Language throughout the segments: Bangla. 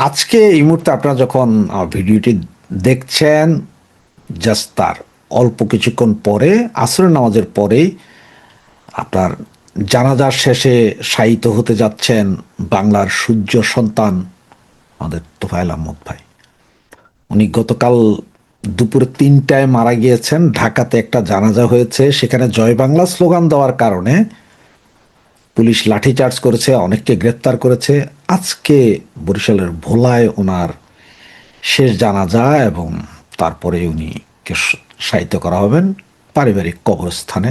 আজকে এই মুহূর্তে আপনারা যখন ভিডিওটি দেখছেন, জাস্ট তার অল্প কিছুক্ষণ পরে আসরের নামাজের পরেই আপনার জানাজার শেষে শায়িত হতে যাচ্ছেন বাংলার সূর্য সন্তান আমাদের তোফায়েল আহমদ ভাই। উনি গতকাল দুপুর ৩টায় মারা গিয়েছেন। ঢাকাতে একটা জানাজা হয়েছে, সেখানে জয় বাংলা স্লোগান দেওয়ার কারণে পুলিশ লাঠিচার্জ করেছে, অনেককে গ্রেপ্তার করেছে। আজকে বরিশালের ভোলায় ওনার শেষ জানাজা এবং তারপরে উনিকে শায়িত করা হবেন পারিবারিক কবরস্থানে।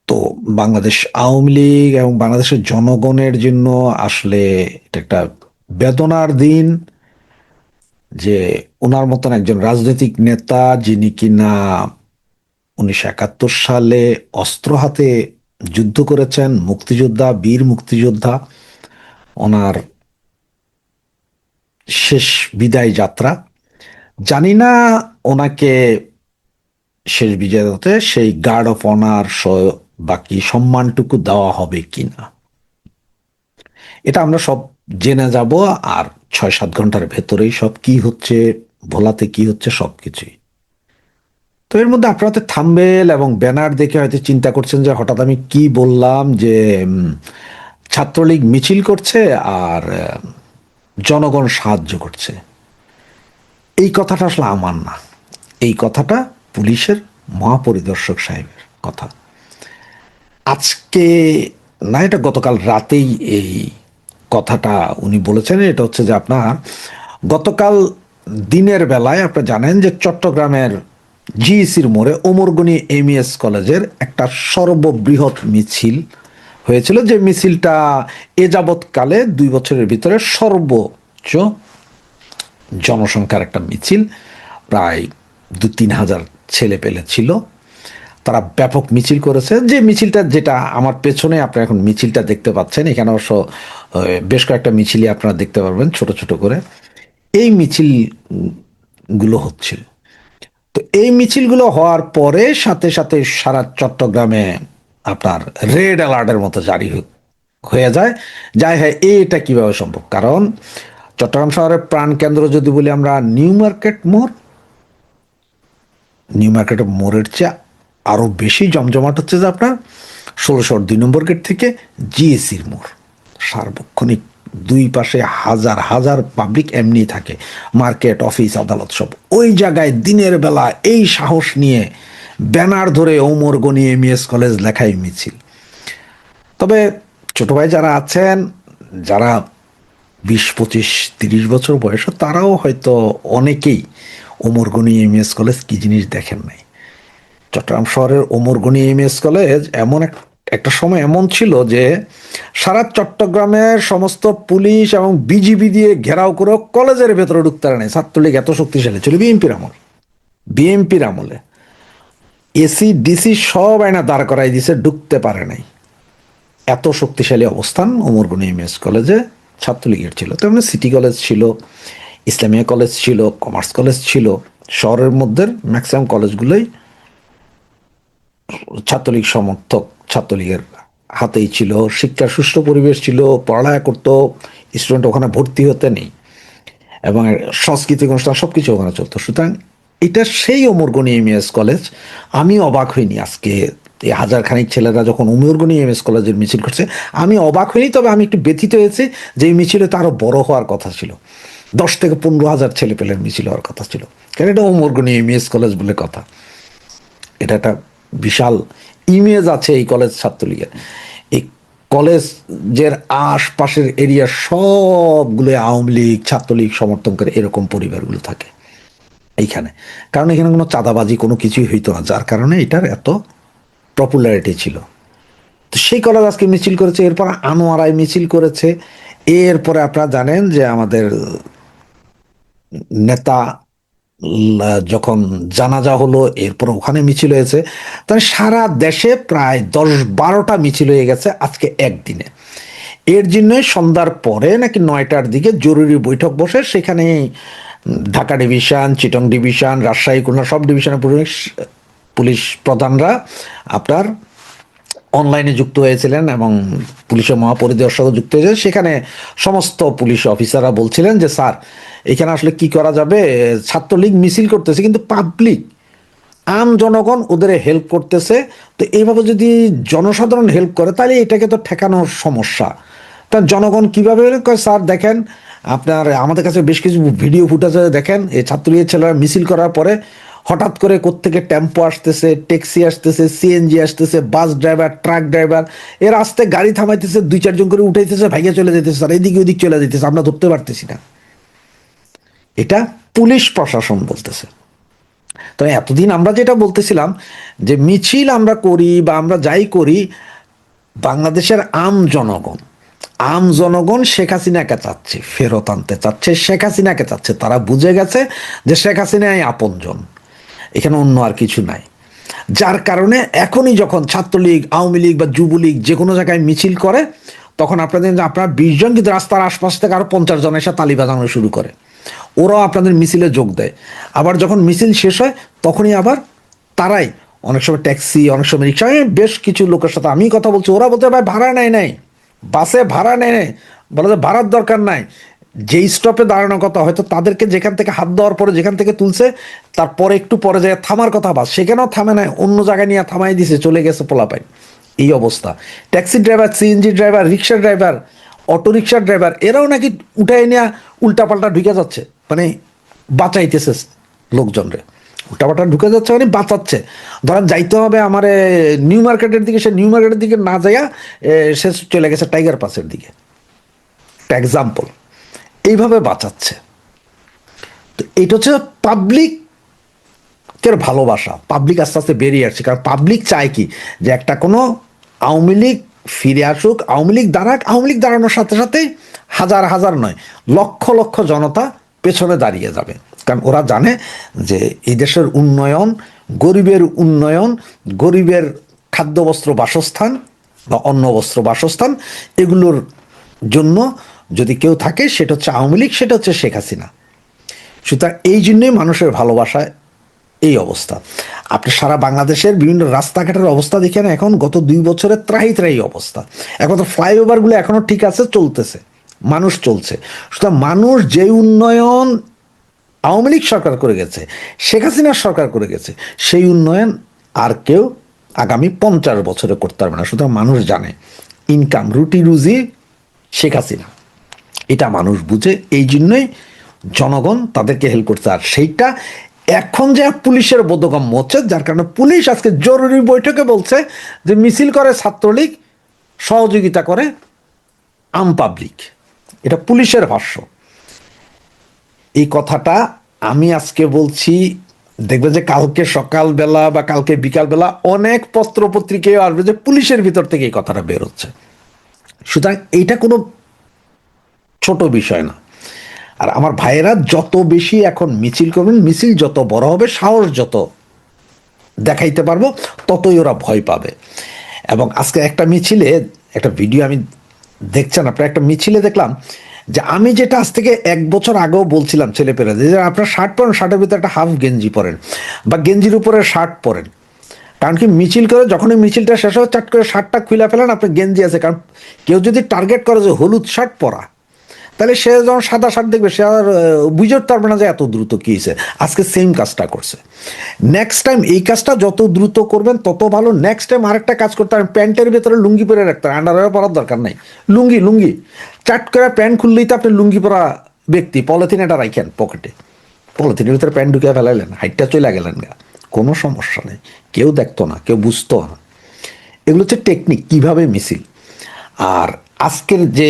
তো বাংলাদেশ আওয়ামী লীগ এবং বাংলাদেশের জনগণের জন্য আসলে এটা একটা বেদনার দিন যে ওনার মতন একজন রাজনৈতিক নেতা, যিনি কিনা 1971 সালে অস্ত্র হাতে যুদ্ধ করেছেন, মুক্তিযোদ্ধা, বীর মুক্তিযোদ্ধা, ওনার শেষ বিদায় যাত্রা। জানি না ওনাকে শেষ বিজয়তে সেই গার্ড অফ অনার বাকি সম্মানটুকু দেওয়া হবে কিনা, এটা আমরা সব জেনে যাব। আর 6-7 ঘন্টার ভেতরেই সব কি হচ্ছে, ভোলাতে কি হচ্ছে, সবকিছুই। তো এর মধ্যে আপনারা তো থাম্বনেল এবং ব্যানার দেখে হয়তো চিন্তা করছেন যে হঠাৎ আমি কি বললাম যে ছাত্রলীগ মিছিল করছে আর জনগণ সাহায্য করছে। এই কথাটা আসলে আমার না, এই কথাটা পুলিশের মহাপরিদর্শক সাহেবের কথা। আজকে না, এটা গতকাল রাতেই এই কথাটা উনি বলেছেন। এটা হচ্ছে যে আপনার গতকাল দিনের বেলায় আপনারা জানেন যে চট্টগ্রামের জিইসির মোড়ে ওমরগনি এমইএস কলেজের একটা সর্ববৃহৎ মিছিল হয়েছিল, যে মিছিলটা এ যাবৎকালে 2 বছরের ভিতরে সর্বোচ্চ জনসংখ্যার একটা মিছিল। প্রায় 2-3 হাজার ছেলে পেলে ছিল, তারা ব্যাপক মিছিল করেছে। যে মিছিলটা, যেটা আমার পেছনে আপনারা এখন মিছিলটা দেখতে পাচ্ছেন, এখানে অবশ্য বেশ কয়েকটা মিছিলই আপনারা দেখতে পারবেন ছোট ছোট করে। এই মিছিল গুলো হচ্ছিল। তো এই মিছিলগুলো হওয়ার পরে সাথে সাথে সারা চট্টগ্রামে আপনার রেড অ্যালার্টের মতো জারি হয়ে যায়। যাই হয়, এটা কিভাবে সম্ভব? কারণ চট্টগ্রাম শহরের প্রাণকেন্দ্র যদি বলি আমরা, নিউ মার্কেট মোড়, নিউ মার্কেট মোড়ের চেয়ে আরো বেশি জমজমাট হচ্ছে যে আপনার 16-2 নম্বর গেট থেকে জিএসির মোড়। সার্বক্ষণিক দুই পাশে হাজার হাজার পাবলিক এমনি থাকে, মার্কেট, অফিস, আদালত সব। ওই জায়গায় দিনের বেলা এই সাহস নিয়ে ব্যানার ধরে ওমর গনি এমইএস কলেজ লেখাই মিছিল। তবে ছোট ভাই যারা আছেন, যারা 20-25-30 বছর বয়স, তারাও হয়তো অনেকেই ওমরগনি এমএস কলেজ কি জিনিস দেখেন নাই। চট্টগ্রাম শহরের ওমরগনি এমএস কলেজ এমন একটা সময় এমন ছিল যে সারা চট্টগ্রামের সমস্ত পুলিশ এবং বিজিবি দিয়ে ঘেরাও করে কলেজের ভেতরে ঢুকতে পারে নাই। ছাত্রলীগ এত শক্তিশালী ছিল বিএনপির আমলে এসি ডিসি সব আয়না দাঁড় করাই দিছে, ঢুকতে পারে নাই। এত শক্তিশালী অবস্থান ওমরগনি এমএস কলেজে ছাত্রলীগের ছিল। তেমনি সিটি কলেজ ছিল, ইসলামিয়া কলেজ ছিল, কমার্স কলেজ ছিল। শহরের মধ্যে ম্যাক্সিমাম কলেজগুলোই ছাত্রলীগ সমর্থক, ছাত্রলীগের হাতেই ছিল। শিক্ষার সুষ্ঠু পরিবেশ ছিল, পড়ালেখা করতো স্টুডেন্ট, ওখানে ভর্তি হতে নেই, এবং সাংস্কৃতিক অনুষ্ঠান সবকিছু ওখানে চলতো। সুতরাং এটা সেই ওমরগনি এমএস কলেজ। আমি অবাক হইনি আজকে এই হাজার খানিক ছেলেরা যখন ওমরগনি এমএস কলেজের মিছিল করছে, আমি অবাক হইনি। তবে আমি একটু ব্যথিত হয়েছি যে এই মিছিলে তো আরো বড় হওয়ার কথা ছিল, 10-15 হাজার ছেলে পেলের মিছিল হওয়ার কথা ছিল। কারণ এটা ওমরগনি এমইএস কলেজ বলে কথা, এটা একটা বিশাল ইমেজ আছে এই কলেজ ছাত্রলীগের। এই কলেজের আশপাশের এরিয়া সবগুলো আওয়ামী লীগ, ছাত্রলীগ সমর্থন করে এরকম পরিবারগুলো থাকে এইখানে। কারণ এখানে কোনো চাঁদাবাজি কোনো কিছুই হইতো না, যার কারণে এটার এত পপুলারিটি ছিল। তো সেই কলেজ আজকে মিছিল করেছে, এরপর আনোয়ারায় মিছিল করেছে। এরপরে আপনারা জানেন যে আমাদের নেতা যখন জানাজা হলো, এরপর ওখানে মিছিল হয়েছে। তাহলে সারা দেশে প্রায় 10-12টা মিছিল হয়ে গেছে আজকে একদিনে। এর জন্যই সন্ধ্যার পরে নাকি 9টার দিকে জরুরি বৈঠক বসে, সেখানে ঢাকা ডিভিশন, চিটং ডিভিশন, রাজশাহী, খুলনা সব ডিভিশনের পুলিশ প্রধানরা আপনার অনলাইনে যুক্ত হয়েছিলেন এবং পুলিশের মহাপরিদর্শক যুক্ত হয়েছিলেন। সেখানে সমস্ত পুলিশ অফিসাররা বলছিলেন যে স্যার এখানে আসলে কি করা যাবে, ছাত্রলীগ মিছিল করতেছে কিন্তু পাবলিক আম জনগণ ওদের হেল্প করতেছে, তো এইভাবে যদি জনসাধারণ হেল্প করে তাহলে এটাকে তো ঠেকানোর সমস্যা। তা জনগণ কিভাবে help করে? স্যার দেখেন আপনার আমাদের কাছে বেশ কিছু ভিডিও ফুটেজ দেখেন, এই ছাত্রলীগের ছেলেরা মিছিল করার পরে হঠাৎ করে কোত্থেকে টেম্পো আসতেছে, ট্যাক্সি আসতেছে, সিএনজি আসতেছে, বাস ড্রাইভার, ট্রাক ড্রাইভার, এর আস্তে গাড়ি থামাইতেছে, 2-4 জন করে উঠাইতেছে, ভাইয়া চলে যেতেছে, স্যার এদিকে ওদিক চলে যেতেছে, আমরা ধরতে পারতেছি না। এটা পুলিশ প্রশাসন বলতেছে। তো এতদিন আমরা যেটা বলতেছিলাম যে মিছিল আমরা করি বা আমরা যাই করি, বাংলাদেশের আম জনগণ শেখ হাসিনাকে চাচ্ছে, ফেরত আনতে চাচ্ছে, শেখ হাসিনাকে চাচ্ছে। তারা বুঝে গেছে যে শেখ হাসিনাই আপনজন, এখানে অন্য আর কিছু নাই। যার কারণে এখনই যখন ছাত্রলীগ, আওয়ামী লীগ বা যুবলীগ যে কোনো জায়গায় মিছিল করে, তখন আপনারা 20 জন, কিন্তু রাস্তার আশপাশ থেকে আরো 50 জন এসে তালি বাজানো শুরু করে, ওরাও আপনাদের মিছিলে যোগ দেয়। আবার যখন মিছিল শেষ হয় তখনই আবার তারাই অনেক সময় ট্যাক্সি, অনেক সময় রিক্সা, বেশ কিছু লোকের সাথে আমি কথা বলছি, ওরা বলতে ভাই ভাড়া নেয় নাই, বাসে ভাড়া নেয় নাই, বলে যে ভাড়ার দরকার নাই, যেই স্টপে দাঁড়ানোর কথা হয়তো তাদেরকে যেখান থেকে হাত দেওয়ার পরে যেখান থেকে তুলছে তারপরে একটু পরে যায় থামার কথা, বাস সেখানেও থামে নাই, অন্য জায়গায় নিয়ে থামাই দিছে, চলে গেছে পোলাপাই। এই অবস্থা। ট্যাক্সি ড্রাইভার, সিএনজি ড্রাইভার, রিক্সা ড্রাইভার, অটো রিক্সার ড্রাইভার, এরাও নাকি উঠাই নিয়ে উল্টাপাল্টা ঢুকে যাচ্ছে, মানে বাঁচাইতেছে লোকজনরে, উল্টাপাল্টা ঢুকে যাচ্ছে মানে বাঁচাচ্ছে। ধরেন যাইতে হবে আমার নিউ মার্কেটের দিকে, সে নিউ মার্কেটের দিকে না যাইয়া সে চলে গেছে টাইগার পাসের দিকে, একটা এক্সাম্পল। এইভাবে বাঁচাচ্ছে। তো এটা হচ্ছে পাবলিকের ভালোবাসা, পাবলিক আস্তে আস্তে বেরিয়ে আসছে। কারণ পাবলিক চায় কি, যে একটা কোনো আওয়ামী লীগ ফিরে আসুক, আওয়ামী লীগ দাঁড়াক, আওয়ামী লীগ দাঁড়ানোর সাথে সাথে হাজার হাজার নয়, লক্ষ লক্ষ জনতা পেছনে দাঁড়িয়ে যাবে। কারণ ওরা জানে যে এই দেশের উন্নয়ন, গরিবের গরিবের খাদ্য বস্ত্র বাসস্থান বা অন্ন বস্ত্র বাসস্থান, এগুলোর জন্য যদি কেউ থাকে সেটা হচ্ছে আওয়ামী লীগ, সেটা হচ্ছে শেখ হাসিনা। সুতরাং এই জন্যই মানুষের ভালোবাসায় এই অবস্থা। আপনি সারা বাংলাদেশের বিভিন্ন রাস্তাঘাটের অবস্থা দেখেন, এখন গত 2 বছরের ত্রাহি ত্রাহি অবস্থা। একমাত্র ফ্লাইওভারগুলো এখনো ঠিক আছে, চলতেছে, মানুষ চলছে। সুতরাং মানুষ যে উন্নয়ন আওয়ামী লীগ সরকার করে গেছে, শেখ হাসিনার সরকার করে গেছে, সেই উন্নয়ন আর কেউ আগামী 50 বছরে করতে পারবে না। সুতরাং মানুষ জানে ইনকাম, রুটি রুজি শেখ হাসিনা, এটা মানুষ বুঝে। এই জন্যই জনগণ তাদেরকে হেল্প করছে। আর সেইটা এখন যে পুলিশের বোধগম্য হচ্ছে, যার কারণে পুলিশ আজকে জরুরি বৈঠকে বলছে যে মিছিল করে ছাত্রলীগ, সহযোগিতা করে আম পাবলিক। এটা পুলিশের ভাষ্য। এই কথাটা আমি আজকে বলছি, দেখবে যে কালকে সকালবেলা বা কালকে বিকালবেলা অনেক পত্র পত্রিকায় আসবে যে পুলিশের ভিতর থেকে এই কথাটা বের হচ্ছে। সুতরাং এইটা কোনো ছোট বিষয় না। আর আমার ভাইয়েরা যত বেশি এখন মিছিল করবেন, মিছিল যত বড় হবে, সাহস যত দেখাইতে পারবো, ততই ওরা ভয় পাবে। এবং আজকে একটা মিছিলে, একটা ভিডিও আমি দেখছেন আপনার, একটা মিছিলে দেখলাম যে আমি যেটা আজ থেকে 1 বছর আগেও বলছিলাম ছেলেপেলে, যে আপনার শার্ট পরেন, শার্টের ভিতরে একটা হাফ গেঞ্জি পরেন বা গেঞ্জির উপরে শার্ট পরেন। কারণ কি, মিছিল করে যখনই মিছিলটা শেষ হবে চাট করে শার্টটা খুলে ফেলেন, আপনার গেঞ্জি আছে। কারণ কেউ যদি টার্গেট করে যে হলুদ শার্ট পরা, তাহলে সে যখন সাদা শার্ট দেখবে সে আর বুঝতে পারবে না যে এত দ্রুত কি হয়েছে। আজকে সেম কাজটা করছে। নেক্সট টাইম এই কাজটা যত দ্রুত করবেন তত ভালো। নেক্সট টাইম আরেকটা কাজ করতে হবে, প্যান্টের ভেতরে লুঙ্গি পরে রাখতে হবে, আন্ডারওয়্যার পরার দরকার নাই, লুঙ্গি চাট করে প্যান্ট খুললেই তো আপনি লুঙ্গি পরা ব্যক্তি। পলিথিন এটা রাখেন পকেটে, পলিথিনের ভিতরে প্যান্ট ঢুকিয়ে ফেলাইলেন, হাইটটা চলে গেলেন গা, কোনো সমস্যা নেই, কেউ দেখতো না, কেউ বুঝতো না। এগুলো হচ্ছে টেকনিক, কিভাবে মিছিল। আর আজকের যে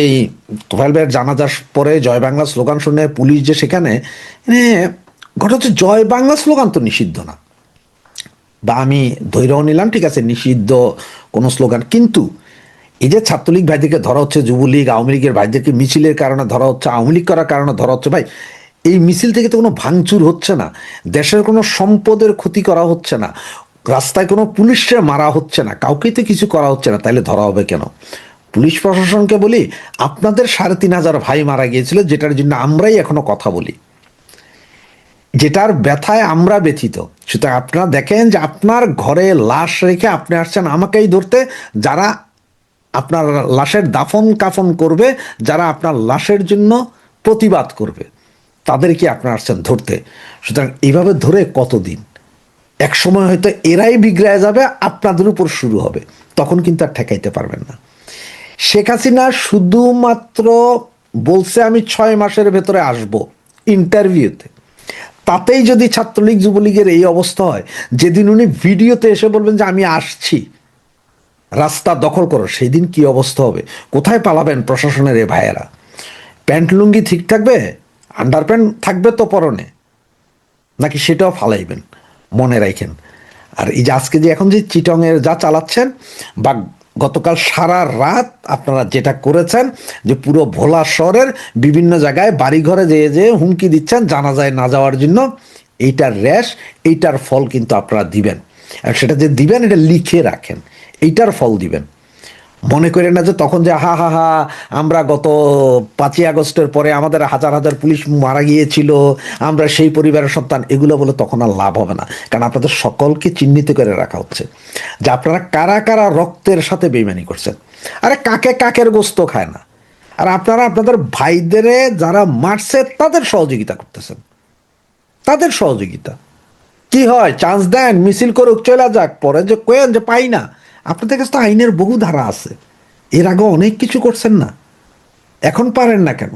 তোফায়েল ভাইয়ের জানাজার পরে জয় বাংলা স্লোগান শুনে পুলিশ যে সেখানে, ঘটনা হচ্ছে জয় বাংলা স্লোগান তো নিষিদ্ধ না, বা আমি ধৈর্য নিলাম ঠিক আছে নিষিদ্ধ কোনো স্লোগান, কিন্তু এই যে ছাত্রলীগ ভাইদেরকে ধরা হচ্ছে, যুবলীগ আওয়ামী লীগের ভাইদেরকে মিছিলের কারণে ধরা হচ্ছে, আওয়ামী লীগ করার কারণে ধরা হচ্ছে, ভাই এই মিছিল থেকে তো কোনো ভাঙচুর হচ্ছে না, দেশের কোনো সম্পদের ক্ষতি করা হচ্ছে না, রাস্তায় কোনো পুলিশে মারা হচ্ছে না, কাউকেই তো কিছু করা হচ্ছে না, তাইলে ধরা হবে কেন? পুলিশ প্রশাসনকে বলি, আপনাদের 3,500 ভাই মারা গিয়েছিল, যেটার জন্য আমরাই এখনো কথা বলি। যেটার ব্যথায় আমরা ব্যথিত। সুতরাং আপনারা দেখেন যে আপনার ঘরে লাশ রেখে আপনি আসছেন আমাকেই ধরতে, যারা আপনার লাশের দাফন কাফন করবে, যারা আপনার লাশের জন্য প্রতিবাদ করবে, তাদেরকে আপনারা আসছেন ধরতে। সুতরাং এইভাবে ধরে কতদিন? এক সময় হয়তো এরাই বিগড়ায় যাবে, আপনাদের উপর শুরু হবে, তখন কিন্তু আর ঠেকাইতে পারবেন না। শেখ হাসিনা শুধুমাত্র বলছে আমি 6 মাসের ভেতরে আসব ইন্টারভিউতে, তাতেই যদি ছাত্রলীগ যুবলীগের এই অবস্থা হয়, যেদিন উনি ভিডিওতে এসে বলবেন যে আমি আসছি, রাস্তা দখল করো, সেই দিন কি অবস্থা হবে? কোথায় পালাবেন প্রশাসনের এ ভাইয়েরা? প্যান্ট লুঙ্গি ঠিক থাকবে? আন্ডার প্যান্ট থাকবে তো পরনে, নাকি সেটাও ফালাইবেন? মনে রাখেন। আর এই যে আজকে যে এখন যে চিটংয়ের যা চালাচ্ছেন, বা গতকাল সারা রাত আপনারা যেটা করেছেন, যে পুরো ভোলা শহরের বিভিন্ন জায়গায় বাড়িঘরে যেয়ে যেয়ে হুমকি দিচ্ছেন জানাজায় না যাওয়ার জন্য, এইটার র্যাশ, এইটার ফল কিন্তু আপনারা দিবেন। আর সেটা যে দিবেন এটা লিখে রাখেন, এইটার ফল দিবেন। মনে করেন না যে তখন যে হা হা হা আমরা গত 5ই আগস্টের পরে আমাদের হাজার হাজার পুলিশ মারা গিয়েছিল, আমরা সেই পরিবারের সন্তান, এগুলো বলে তখন আর লাভ হবে না। কারণ আপনাদের সকলকে চিহ্নিত করে রাখা হচ্ছে যে আপনারা কারা কারা রক্তের সাথে বেইমানি করছেন। আরে কাকে কাকের গোস্ত খায় না? আর আপনারা আপনাদের ভাইদের যারা মারছে তাদের সহযোগিতা করতেছেন, তাদের সহযোগিতা। কি হয়, চান্স দেন, মিছিল করুক, চলে যাক, পরে যে কোয়েন যে পাই না। আপনাদের কাছে তো আইনের বহু ধারা আছে, এর আগে অনেক কিছু করছেন না, এখন পারেন না কেন?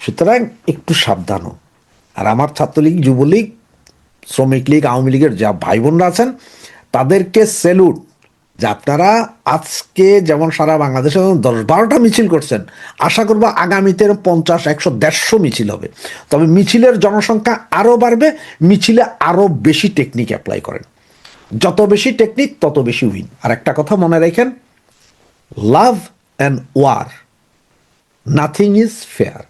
সুতরাং একটু সাবধান হন। আর আমার ছাত্রলীগ, যুবলীগ, শ্রমিক লীগ, আওয়ামী লীগের যা ভাই বোনরা আছেন, তাদেরকে স্যালুট যে আপনারা আজকে যেমন সারা বাংলাদেশে 10-12টা মিছিল করছেন, আশা করবো আগামীতে 50, 100, 150 মিছিল হবে। তবে মিছিলের জনসংখ্যা আরও বাড়বে, মিছিলে আরও বেশি টেকনিক অ্যাপ্লাই করেন। যত বেশি টেকনিক তত বেশি উইন। আর একটা কথা মনে রাখেন, love and war, nothing is fair.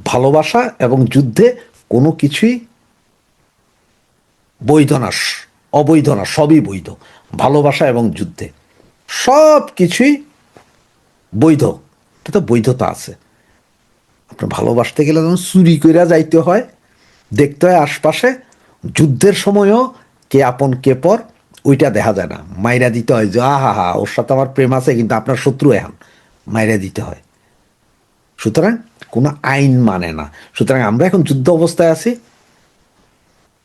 ভালোবাসা এবং যুদ্ধে কোনো কিছুই বৈধ না, অবৈধ না, সবই বৈধ। ভালোবাসা এবং যুদ্ধে সব কিছুই বৈধ, এটা তো বৈধতা আছে। আপনার ভালোবাসতে গেলে যেমন চুরি করে যাইতে হয়, দেখতে হয় আশপাশে, যুদ্ধের সময়ও কে আপন কে পর ওইটা দেখা যায় না, মাইরা দিতে হয় যে আহা হা ওর সাথে আমার প্রেম আছে কিন্তু আপনার শত্রু, এখন মাইরা দিতে হয়। সুতরাং কোনো আইন মানে না। সুতরাং আমরা এখন যুদ্ধ অবস্থায় আছি,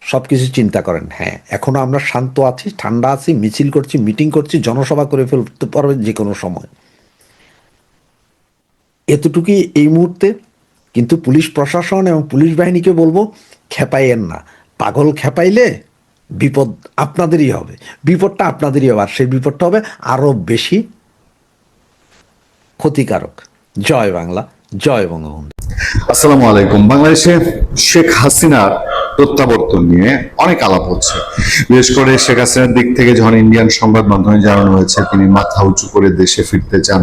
সব কিছু চিন্তা করেন। হ্যাঁ, এখনো আমরা শান্ত আছি, ঠান্ডা আছি, মিছিল করছি, মিটিং করছি, জনসভা করে ফেলতে পারবে যে কোনো সময়, এতটুকুই এই মুহূর্তে। কিন্তু পুলিশ প্রশাসন এবং পুলিশ বাহিনীকে বলবো, খেপাইয়েন না। পাগল খেপাইলে বিপদ আপনাদেরই হবে, বিপদটা আপনাদেরই হবে, আর সেই বিপদটা হবে আরো বেশি ক্ষতিকারক। জয় বাংলা, জয় বঙ্গবন্ধু। আসসালামু আলাইকুম। বাংলাদেশে শেখ হাসিনার প্রত্যাবর্তন নিয়ে অনেক আলাপ হচ্ছে। বিশেষ করে শেখ হাসিনার দিক থেকে যখন ইন্ডিয়ান সংবাদ মাধ্যমে জানানো হয়েছে তিনি মাথা উঁচু করে দেশে ফিরতে চান,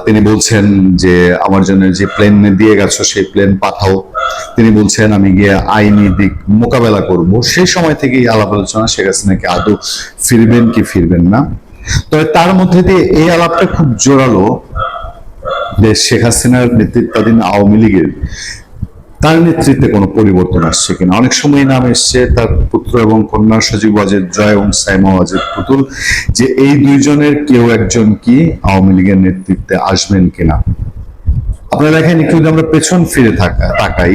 তিনি বলছেন যে আমার জন্য যে প্লেন দিয়ে গেছো সেই প্লেন পাঠাও। তিনি বলছেন আমি গিয়ে আইনি দিক মোকাবেলা করব। সেই সময় থেকেই আলাপ আলোচনা শেখ হাসিনাকে আদৌ ফিরবেন কি ফিরবেন না। তবে তার মধ্যে দিয়ে এই আলাপটা খুব জোরালো যে শেখ হাসিনার নেতৃত্বাধীন আওয়ামী লীগের তার নেতৃত্বে কোনো পরিবর্তন আসছে কিনা। অনেক সময় নাম এসছে তার পুত্র এবং কন্যা সজীব ওয়াজেদ জয় এবং সাইমা ওয়াজেদ পুতুল, যে এই দুইজনের কেউ একজন কি আওয়ামী লীগের নেতৃত্বে আসবেন কিনা। আপনারা দেখেন একটু যদি আমরা পেছন ফিরে তাকাই,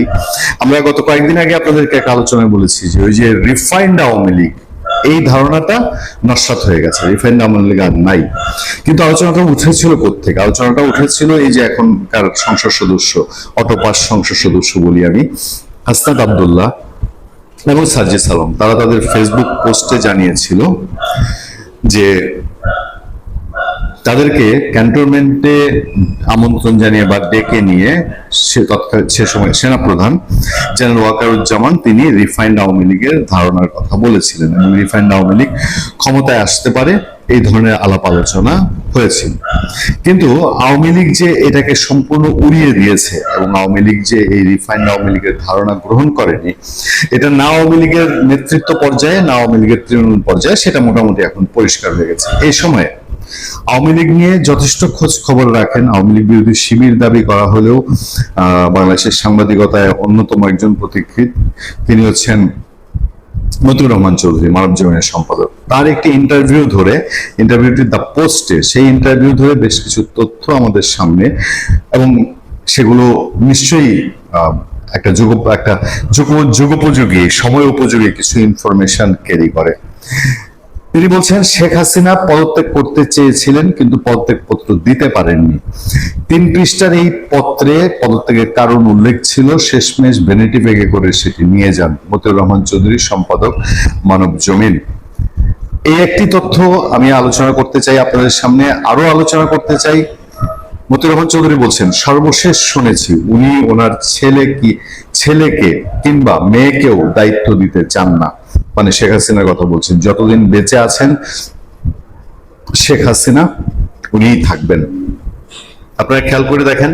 আমরা গত কয়েকদিন আগে আপনাদেরকে এক আলোচনায় বলেছি যে ওই যে রিফাইন্ড আওয়ামী লীগ, এই ধারণাটা নস্যাৎ হয়ে গেছে, রিফাইন্ড আওয়ামী লীগ আর নাই। কিন্তু আলোচনাটা উঠেছিল কোত্থেকে? আলোচনাটা উঠেছিল এই যে এখনকার সংসদ সদস্য, অটোপাস সংসদ সদস্য বলি আমি, হাসনাত আব্দুল্লাহ এবং সাজ্জিদ আলম, তারা তাদের ফেসবুক পোস্টে জানিয়েছিল যে তাদেরকে ক্যান্টনমেন্টে আমন্ত্রণ জানিয়ে বা ডেকে নিয়ে সে সময় সেনাপ্রধান জেনারেল ওয়াকারুজ্জামান তিনি রিফাইন্ড আওয়ামী লীগের ধারণার কথা বলেছিলেন এবং রিফাইন্ড আওয়ামী লীগ ক্ষমতায় আসতে পারে, এই ধরনের আলাপ আলোচনা হয়েছিল। কিন্তু আওয়ামী লীগ যে এটাকে সম্পূর্ণ উড়িয়ে দিয়েছে এবং আওয়ামী লীগ যে এই রিফাইন্ড আওয়ামী লীগের ধারণা গ্রহণ করেনি, এটা না আওয়ামী লীগের নেতৃত্ব পর্যায়ে না আওয়ামী লীগের তৃণমূল পর্যায়ে, সেটা মোটামুটি এখন পরিষ্কার হয়ে গেছে। এই সময়ে আওয়ামী লীগ নিয়ে যথেষ্ট খোঁজ খবর রাখেন। আওয়ামী লীগ বিরোধী শিবির দাবি করা হলেও বাংলাদেশের সাংবাদিকতায় অন্যতম একজন পথিকৃৎ তিনি হচ্ছেন মতিউর রহমান চৌধুরী, মানব জীবনের সম্পাদক। তার একটি ইন্টারভিউটি দ্য পোস্টে, সেই ইন্টারভিউ ধরে বেশ কিছু তথ্য আমাদের সামনে, এবং সেগুলো নিশ্চয়ই একটা যুগোপযোগী, সময় উপযোগী কিছু ইনফরমেশন ক্যারি করে। তিনি বলছেন শেখ হাসিনা পদত্যাগ করতে চেয়েছিলেন কিন্তু পদত্যাগ পত্র দিতে পারেননি। 3 পৃষ্ঠার এই পত্রে পদত্যাগের কারণ উল্লেখ ছিল, শেষমেশ ভ্যানিটি ব্যাগে করে সেটি নিয়ে যান মতিউর রহমান চৌধুরী, সম্পাদক, মানব জমিন। এই একটি তথ্য আমি আলোচনা করতে চাই আপনাদের সামনে, আরো আলোচনা করতে চাই। মতিউর রহমান চৌধুরী বলছেন, সর্বশেষ শুনেছি উনি ওনার ছেলেকে কিংবা মেয়েকেও দায়িত্ব দিতে চান না। মানে শেখ হাসিনার কথা বলছেন, যতদিন বেঁচে আছেন শেখ হাসিনা উনিই থাকবেন। আপনারা খেয়াল করে দেখেন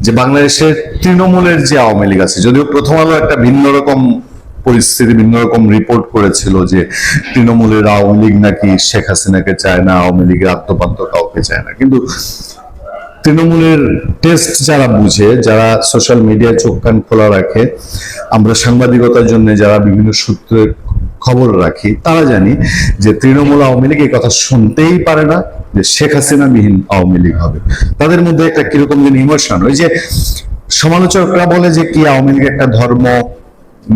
যে বাংলাদেশের তৃণমূলের যে আওয়ামী লীগ আছে, যদিও প্রথম আলো একটা ভিন্ন রকম পরিস্থিতি, ভিন্ন রকম রিপোর্ট করেছিল যে তৃণমূলের আওয়ামী লীগ নাকি শেখ হাসিনাকে চায় না, আওয়ামী লীগের আত্মপাত্য কাউকে চায় না, কিন্তু তৃণমূলের টেস্ট যারা বুঝে, যারা সোশ্যাল মিডিয়ায় চোখ কান খোলা রাখে, আমরা সাংবাদিকতার জন্য যারা বিভিন্ন সূত্রের খবর রাখি, তারা জানি যে তৃণমূল আওয়ামী লীগ এই কথা শুনতেই পারে না যে শেখ হাসিনা বিহীন আওয়ামী লীগ হবে। তাদের মধ্যে একটা কিরকম যেন ইমোশন, ওই যে সমালোচকরা বলে যে কি আওয়ামী লীগ একটা ধর্ম,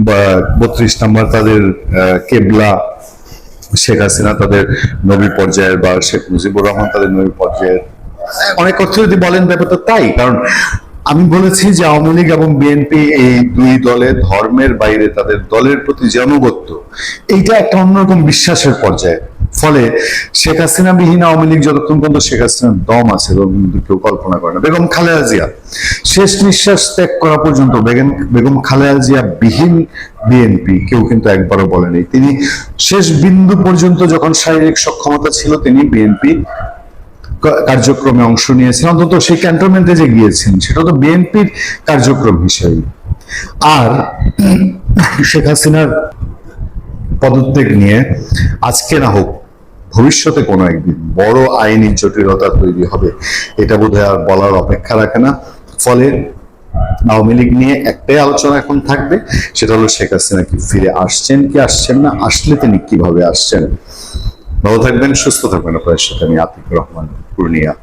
বা 32 নম্বর তাদের কেবলা, শেখ হাসিনা তাদের নবী পর্যায়ের, বা শেখ মুজিবুর রহমান তাদের নবী পর্যায়ের। অনেক অর্থ যদি বলেন ব্যাপারটা তাই, কারণ আমি বলেছি যে আওয়ামী লীগ এবং বিএনপি এই দুই দলে ধর্মের বাইরে তাদের দলের প্রতি যে আনুগত্য, এইটা একটা অন্যরকম বিশ্বাসের পর্যায়ে। ফলে শেখ হাসিনা বিহীন আওয়ামী লীগ যতক্ষণ পর্যন্ত শেখ হাসিনার দম আছে কেউ কল্পনা করে না। বেগম খালেদা জিয়া শেষ নিঃশ্বাস ত্যাগ করা পর্যন্ত বেগম খালেদা জিয়া বিহীন বিএনপি কেউ কিন্তু একবারও বলেনি। তিনি শেষ বিন্দু পর্যন্ত যখন শারীরিক সক্ষমতা ছিল তিনি বিএনপি কার্যক্রমে অংশ নিয়েছেন, অন্তত সেই ক্যান্টনমেন্টে যে গিয়েছেন সেটা তো বিএনপির কার্যক্রম হিসেবে। আর শেখ হাসিনার পদত্যাগ নিয়ে আজকে না হোক ভবিষ্যতে কোনো একদিন বড় আইনি জটিলতা তৈরি হবে, এটা বোধহয় আর বলার অপেক্ষা রাখে না। ফলে আওয়ামী লীগ নিয়ে একটাই আলোচনা এখন থাকবে, সেটা হলো শেখ হাসিনা কি ফিরে আসছেন কি আসছেন না, আসলে তিনি কিভাবে আসছেন। ভালো থাকবেন, সুস্থ থাকবেন। আপনাদের সাথে আমি আতিকুর রহমান, পূর্ণিয়া।